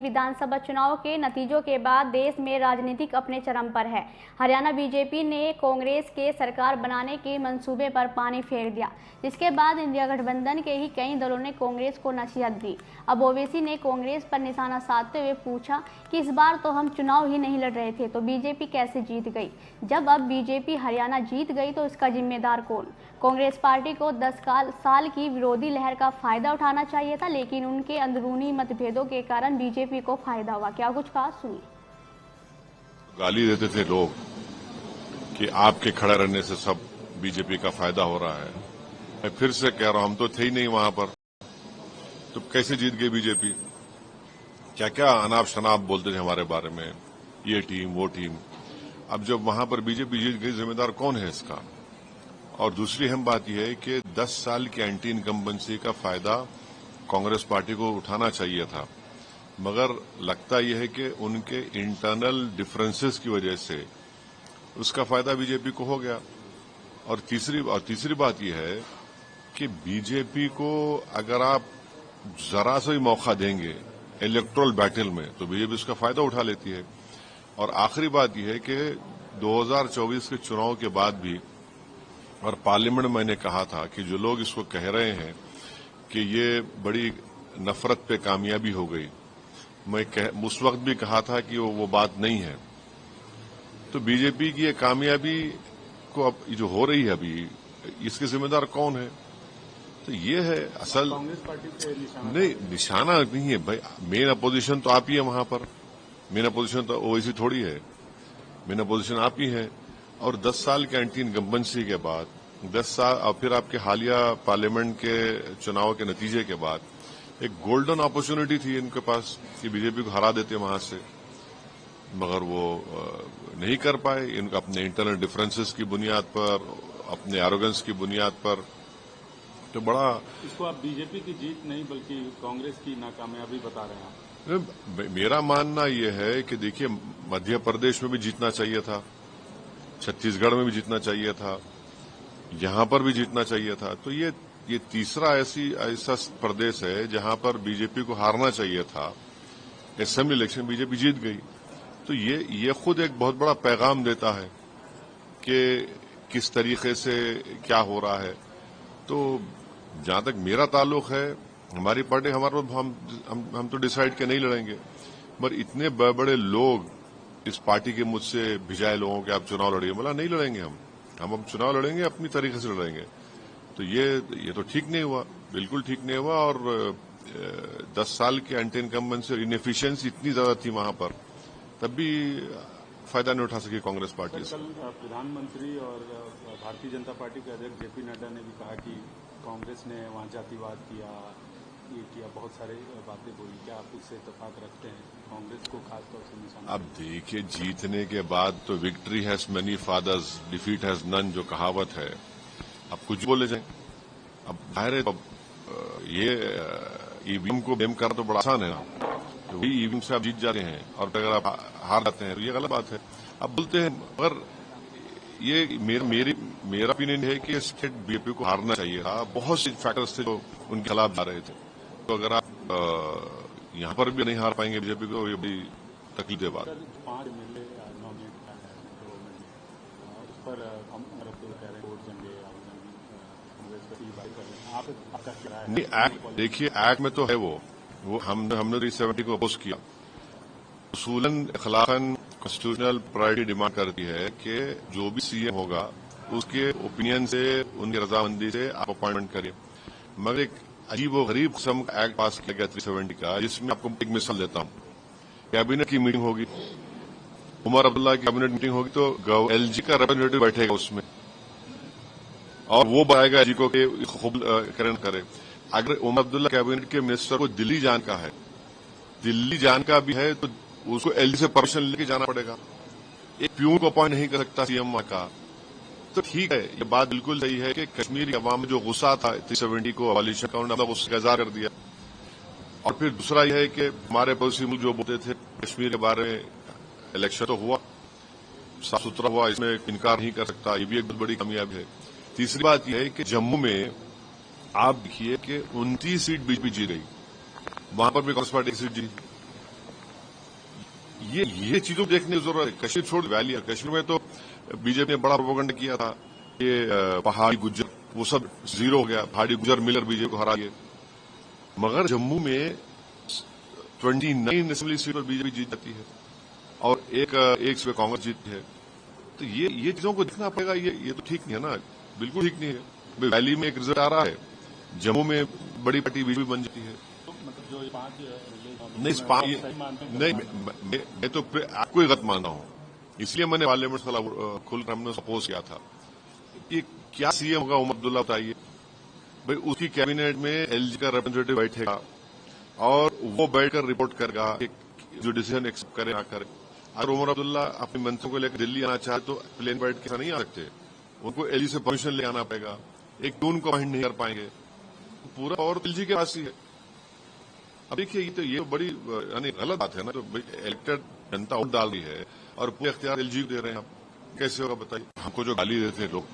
विधानसभा चुनाव के नतीजों के बाद देश में राजनीतिक अपने चरम पर है। हरियाणा बीजेपी ने कांग्रेस के सरकार बनाने के मंसूबे पर पानी फेर दिया, जिसके बाद इंडिया गठबंधन के ही कई दलों ने कांग्रेस को नसीहत दी। अब ओवैसी ने कांग्रेस पर निशाना साधते हुए पूछा कि इस बार तो हम चुनाव ही नहीं लड़ रहे थे तो बीजेपी कैसे जीत गई। जब अब बीजेपी हरियाणा जीत गई तो इसका जिम्मेदार कौन। कांग्रेस पार्टी को 10 साल की विरोधी लहर का फायदा उठाना चाहिए था, लेकिन उनके अंदरूनी मतभेदों के कारण बीजेपी को फायदा हुआ। क्या कुछ कहा, सुनिए। गाली देते थे लोग कि आपके खड़ा रहने से सब बीजेपी का फायदा हो रहा है। मैं फिर से कह रहा हूं, हम तो थे ही नहीं वहां पर, तो कैसे जीत गई बीजेपी। क्या क्या अनाप शनाप बोलते थे हमारे बारे में, ये टीम वो टीम। अब जब वहां पर बीजेपी जीत गई, जिम्मेदार कौन है इसका। और दूसरी अहम बात यह है कि 10 साल की एंटी इनकम्बेंसी का फायदा कांग्रेस पार्टी को उठाना चाहिए था, मगर लगता यह है कि उनके इंटरनल डिफरेंसेस की वजह से उसका फायदा बीजेपी को हो गया। और तीसरी बात यह है कि बीजेपी को अगर आप जरा सा भी मौका देंगे इलेक्टोरल बैटल में तो बीजेपी उसका फायदा उठा लेती है। और आखिरी बात यह है कि 2024 के चुनाव के बाद भी, और पार्लियामेंट में मैंने कहा था कि जो लोग इसको कह रहे हैं कि ये बड़ी नफरत पे कामयाबी हो गई, मैं उस वक्त भी कहा था कि वो बात नहीं है। तो बीजेपी की ये कामयाबी को अब जो हो रही है अभी, इसके जिम्मेदार कौन है। तो ये है असल कांग्रेस पार्टी पे निशाना नहीं, निशाना नहीं है भाई। मेन अपोजिशन तो आप ही है वहां पर, मेन अपोजिशन तो ओवैसी थोड़ी है, मेन अपोजिशन आप ही है। और 10 साल के एंटी इनकम्बेंसी के बाद 10 साल और फिर आपके हालिया पार्लियामेंट के चुनाव के नतीजे के बाद एक गोल्डन अपॉर्चुनिटी थी इनके पास कि बीजेपी को हरा देते वहां से, मगर वो नहीं कर पाए। इनका अपने इंटरनल डिफरेंसेस की बुनियाद पर, अपने एरोगेंस की बुनियाद पर, तो बड़ा इसको आप बीजेपी की जीत नहीं बल्कि कांग्रेस की नाकामयाबी बता रहे हैं। मेरा मानना यह है कि देखिए, मध्य प्रदेश में भी जीतना चाहिए था, छत्तीसगढ़ में भी जीतना चाहिए था, यहां पर भी जीतना चाहिए था। तो ये तीसरा ऐसा प्रदेश है जहां पर बीजेपी को हारना चाहिए था। असेंबली इलेक्शन बीजेपी जीत गई, तो ये खुद एक बहुत बड़ा पैगाम देता है कि किस तरीके से क्या हो रहा है। तो जहां तक मेरा ताल्लुक है, हमारी पार्टी हम तो डिसाइड के नहीं लड़ेंगे, पर इतने बड़े बड़े लोग इस पार्टी के मुझसे भिजाए लोगों के आप चुनाव लड़िए, बोला नहीं लड़ेंगे हम अब चुनाव लड़ेंगे, अपनी तरीके से लड़ेंगे। तो ये तो ठीक नहीं हुआ, बिल्कुल ठीक नहीं हुआ। और 10 साल की एंटी इनकम्बेंसी और इनएफिशिएंसी इतनी ज्यादा थी वहां पर, तब भी फायदा नहीं उठा सकी कांग्रेस पार्टी से। कल प्रधानमंत्री और भारतीय जनता पार्टी के अध्यक्ष जेपी नड्डा ने भी कहा कि कांग्रेस ने वहां जातिवाद किया, ये किया, बहुत सारे बातें बोली। क्या आप उससे इत्तेफाक रखते हैं, कांग्रेस को खासतौर से निशाना? अब देखिए, जीतने के बाद तो victory has many fathers, defeat has none, जो कहावत है, अब कुछ बोले जाए। अब जाहिर है, ये ईवीएम को ब्लेम करना तो बड़ा आसान है ना, तो वही ईवीएम से आप जीत जाते हैं और अगर आप हार जाते हैं तो ये गलत बात है। अब बोलते हैं, मगर ये मेरा ओपिनियन है कि स्टेट बीजेपी को हारना चाहिए था। बहुत से फैक्टर्स थे जो उनके खिलाफ जा रहे थे, तो अगर आप यहाँ पर भी नहीं हार पाएंगे बीजेपी को, ये बड़ी तकलीफ है बात। 5 एमएलए नॉमिनेट किया है गवर्नमेंट ने, उस पर हम कह रहे हैं वोट देंगे, कांग्रेस पर ये बात कर रहे हैं। आपका क्या राय है? नहीं, एक्ट देखिए, एक्ट में तो है वो हमने 370 को अपोज किया। उसूलन अखलाकन कॉन्स्टिट्यूशनल प्रायोरिटी डिमांड करती है कि जो भी सीएम होगा उसके ओपिनियन से, उनकी रजामंदी से आप अपॉइंटमेंट करिए। मगर एक अजीब व गरीब किस्म का एक्ट पास किया गया 370 का, जिसमें आपको एक मिसाल देता हूं। कैबिनेट की मीटिंग होगी, उमर अब्दुल्ला की कैबिनेट मीटिंग होगी, तो एलजी का रिप्रेजेंटेटिव बैठेगा उसमें और वो बताएगा एलजी को कि खूब करे। अगर उमर अब्दुल्ला कैबिनेट के मिनिस्टर को दिल्ली जाने का है, दिल्ली जाने का भी है, तो उसको एलजी से परमिशन लेके जाना पड़ेगा। एक प्यून को अपॉइंट नहीं कर सकता सीएम का। तो ठीक है, ये बात बिल्कुल सही है कि कश्मीरी अवाम में जो गुस्सा था 370 को अबॉलिशन का, उन्होंने अपना गुस्सा इज़हार कर दिया। और फिर दूसरा यह है कि हमारे पड़ोसी मुल्क जो बोलते थे कश्मीर के बारे में, इलेक्शन तो हुआ, साफ सुथरा हुआ, इसमें इनकार नहीं कर सकता, ये भी एक बहुत बड़ी कामयाबी है। तीसरी बात यह है कि जम्मू में आप देखिए कि 29 सीट बीजेपी जीत गई, वहां पर भी कांग्रेस पार्टी की सीट जीती। ये चीजों को देखने की जरूरत है। कश्मीर छोड़ वैली है, कश्मीर में तो बीजेपी ने बड़ा प्रोपेगेंडा किया था, ये पहाड़ी गुज्जर वो सब जीरो हो गया, पहाड़ी गुज्जर मिलकर बीजेपी को हरा दिए। मगर जम्मू में 29 असेंबली सीट पर बीजेपी जीत जाती है और एक सीट पर कांग्रेस जीतती है। तो ये चीजों को देखना पड़ेगा। ये तो ठीक नहीं है ना, बिल्कुल ठीक नहीं है। वैली में एक रिजल्ट आ रहा है, जम्मू में बड़ी पार्टी बीजेपी बन जाती है। मतलब जो ये 5 नहीं, मैं तो आपको ही गलत मानता हूं, इसलिए मैंने पार्लियामेंट खुलकर हमने अपोज किया था। ये क्या सीएम होगा उमर अब्दुल्ला बताइए भाई, उसकी कैबिनेट में एलजी का रिप्रेजेंटेटिव बैठेगा और वो बैठकर रिपोर्ट करेगा जो डिसीजन एक्सेप्ट करे ना करे। अगर उमर अब्दुल्ला अपने मंत्रियों को लेकर दिल्ली आना चाहे तो प्लेन बैठ के नहीं आ सकते, उनको एलजी से परमिशन ले आना पड़ेगा, एक टून को अपॉइंट नहीं कर पाएंगे, पूरा पावर एलजी के पास ही है। अब देखिए ये बड़ी यानी गलत बात है ना, तो इलेक्टेड जनता वोट डाल रही है और पूरे अख्तियार एलजी को दे रहे हैं। आप कैसे होगा बताइए? हमको जो गाली देते हैं लोग